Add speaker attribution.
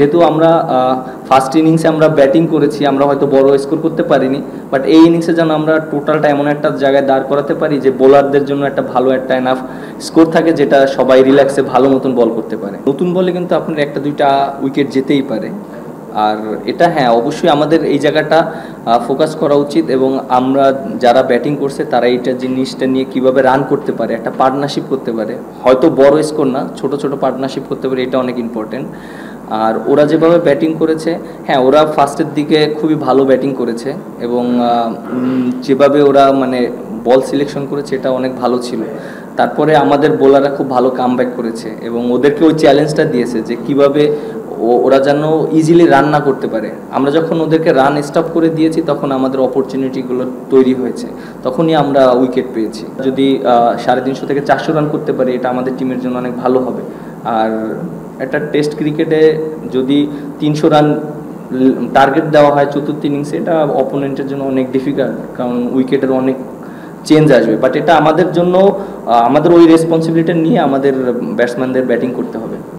Speaker 1: যেহেতু আমরা ফার্স্ট ইনিংসে আমরা ব্যাটিং করেছি, আমরা হয়তো বড় স্কোর করতে পারিনি, বাট এই ইনিংসে যেন আমরা টোটালটা এমন একটা জায়গায় দাঁড় করাতে পারি যে বোলারদের জন্য একটা ভালো একটা এনাফ স্কোর থাকে, যেটা সবাই রিল্যাক্সে ভালো মতন বল করতে পারে। নতুন বলে কিন্তু আপনার একটা দুইটা উইকেট যেতেই পারে, আর এটা হ্যাঁ অবশ্যই আমাদের এই জায়গাটা ফোকাস করা উচিত, এবং আমরা যারা ব্যাটিং করছে তারা এইটা জিনিসটা নিয়ে কিভাবে রান করতে পারে, একটা পার্টনারশিপ করতে পারে, হয়তো বড় স্কোর না, ছোট ছোট পার্টনারশিপ করতে পারে, এটা অনেক ইম্পর্টেন্ট। আর ওরা যেভাবে ব্যাটিং করেছে, হ্যাঁ ওরা ফার্স্টের দিকে খুবই ভালো ব্যাটিং করেছে, এবং যেভাবে ওরা মানে বল সিলেকশন করেছে এটা অনেক ভালো ছিল। তারপরে আমাদের বোলাররা খুব ভালো কামব্যাক করেছে, এবং ওদেরকে ওই চ্যালেঞ্জটা দিয়েছে যে কিভাবে ওরা যেন ইজিলি রান না করতে পারে। আমরা যখন ওদেরকে রান স্টপ করে দিয়েছি তখন আমাদের অপরচুনিটিগুলো তৈরি হয়েছে, তখনই আমরা উইকেট পেয়েছি। যদি 350 থেকে 400 রান করতে পারি, এটা আমাদের টিমের জন্য অনেক ভালো হবে। আর একটা টেস্ট ক্রিকেটে যদি 300 রান টার্গেট দেওয়া হয় চতুর্থ ইনিংসে, এটা অপোনেন্টের জন্য অনেক ডিফিকাল্ট, কারণ উইকেটের অনেক চেঞ্জ আসবে। বাট এটা আমাদের জন্য আমাদের ওই রেসপন্সিবিলিটি নিয়ে আমাদের ব্যাটসম্যানদের ব্যাটিং করতে হবে।